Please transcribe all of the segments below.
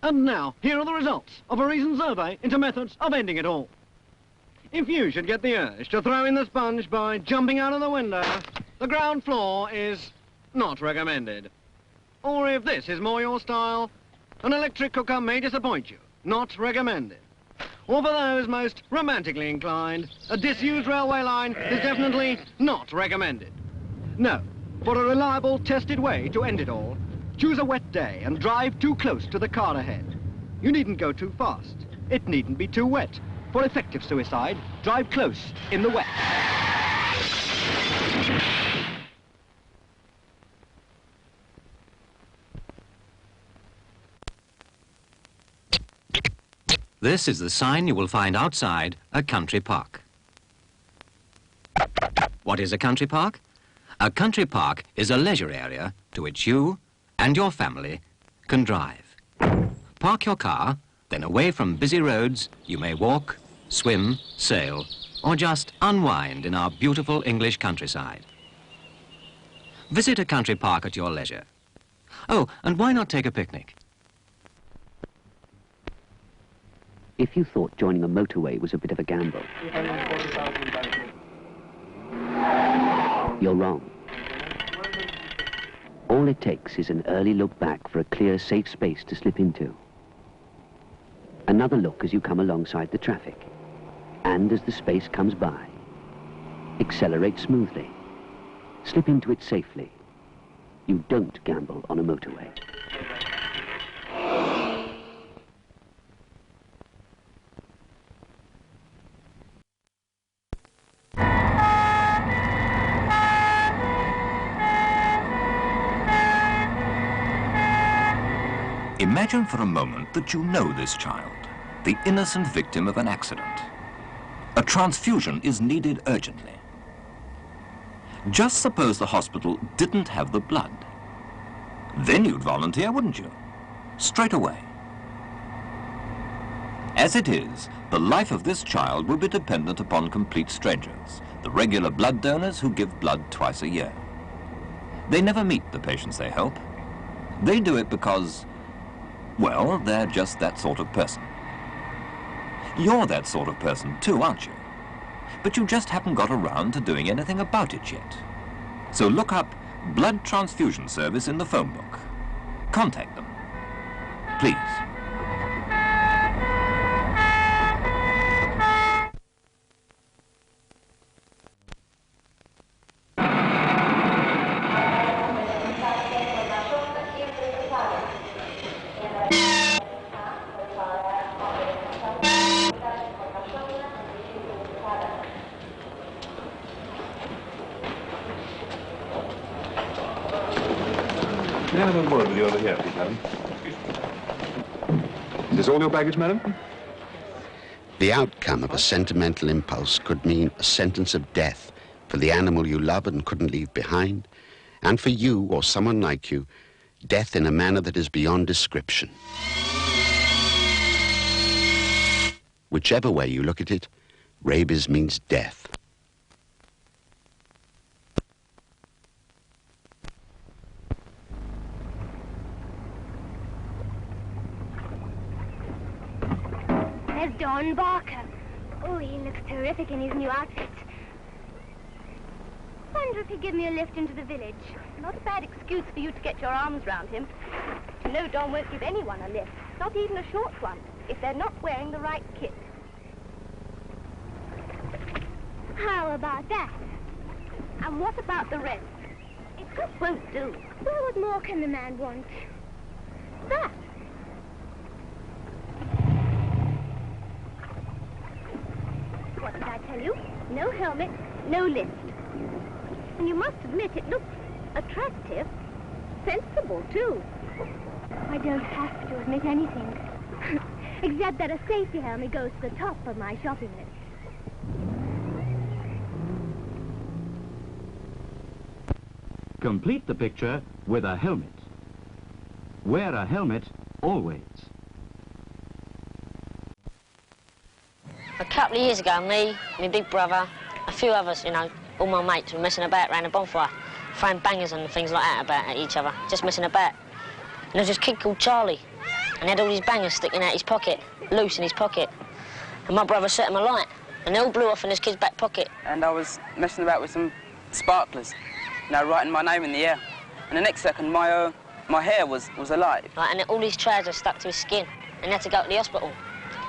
And now, here are the results of a recent survey into methods of ending it all. If you should get the urge to throw in the sponge by jumping out of the window, the ground floor is not recommended. Or if this is more your style, an electric cooker may disappoint you, not recommended. Or for those most romantically inclined, a disused railway line is definitely not recommended. No, for a reliable, tested way to end it all, choose a wet day and drive too close to the car ahead. You needn't go too fast. It needn't be too wet. For effective suicide, drive close in the wet. This is the sign you will find outside a country park. What is a country park? A country park is a leisure area to which you and your family can drive. Park your car, then away from busy roads, you may walk, swim, sail, or just unwind in our beautiful English countryside. Visit a country park at your leisure. Oh, and why not take a picnic? If you thought joining a motorway was a bit of a gamble, you're wrong. All it takes is an early look back for a clear, safe space to slip into. Another look as you come alongside the traffic. And as the space comes by, accelerate smoothly. Slip into it safely. You don't gamble on a motorway. Imagine for a moment that you know this child, the innocent victim of an accident. A transfusion is needed urgently. Just suppose the hospital didn't have the blood. Then you'd volunteer, wouldn't you? Straight away. As it is, the life of this child will be dependent upon complete strangers, the regular blood donors who give blood twice a year. They never meet the patients they help. They do it because, well, they're just that sort of person. You're that sort of person too, aren't you? But you just haven't got around to doing anything about it yet. So look up Blood Transfusion Service in the phone book. Contact them. Please. May I have a word with you over here, please, madam? Is this all your baggage, madam? The outcome of a sentimental impulse could mean a sentence of death for the animal you love and couldn't leave behind, and for you or someone like you, death in a manner that is beyond description. Whichever way you look at it, rabies means death. There's Don Barker. Oh, he looks terrific in his new outfit. Wonder if he'd give me a lift into the village. Not a bad excuse for you to get your arms round him. You know Don won't give anyone a lift, not even a short one, if they're not wearing the right kit. How about that? And what about the rest? It just won't do. Well, what more can the man want? That. What did I tell you? No helmet, no lift. And you must admit it looks attractive, sensible, too. I don't have to admit anything. Except that a safety helmet goes to the top of my shopping list. Complete the picture with a helmet. Wear a helmet always. A couple of years ago, me, my big brother, a few others, you know, all my mates were messing about around a bonfire, throwing bangers and things like that about at each other, just messing about. And there was this kid called Charley. and he had all these bangers sticking out his pocket, loose in his pocket. And my brother set him alight, and they all blew off in his kid's back pocket. And I was messing about with some sparklers, you know, writing my name in the air. And the next second, my hair was alight. Right, and all these trousers stuck to his skin, and he had to go to the hospital.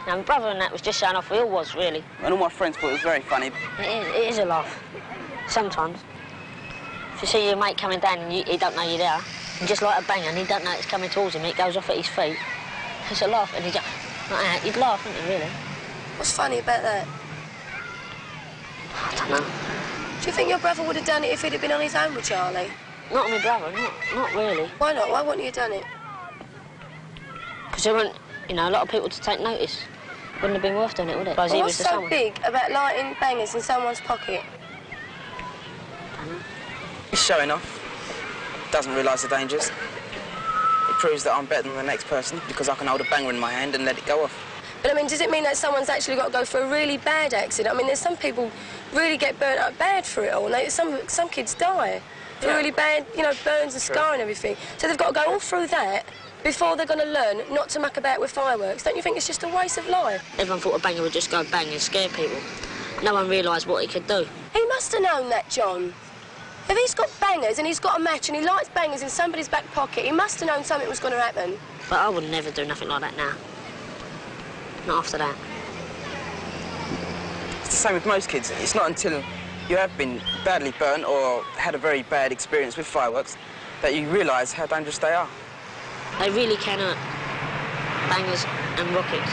Now, my brother and that was just showing off. We all was, really. And all my friends thought it was very funny. It is a laugh, sometimes. If you see your mate coming down and he don't know you're there, you just light a bang and he don't know it's coming towards him, it goes off at his feet. It's a laugh, and he just, like that, he'd laugh, wouldn't he, really? What's funny about that? I don't know. Do you think your brother would have done it if he'd have been on his own with Charlie? Not my brother, not really. Why not? Why wouldn't you have done it? Because there weren't, you know, a lot of people to take notice. Wouldn't have been worth doing it, would it? Well, what's so big about lighting bangers in someone's pocket? He's showing off. Doesn't realise the dangers. It proves that I'm better than the next person because I can hold a banger in my hand and let it go off. But, I mean, does it mean that someone's actually got to go through a really bad accident? I mean, there's some people really get burnt up bad for it all, and some kids die for really bad, you know, burns and scar and everything. So they've got to go all through that before they're going to learn not to muck about with fireworks. Don't you think it's just a waste of life? Everyone thought a banger would just go bang and scare people. No one realised what he could do. He must have known that, John. If he's got bangers and he's got a match and he lights bangers in somebody's back pocket, he must have known something was going to happen. But I would never do nothing like that now. Not after that. It's the same with most kids. It's not until you have been badly burnt or had a very bad experience with fireworks that you realise how dangerous they are. They really can hurt. Bangers and rockets.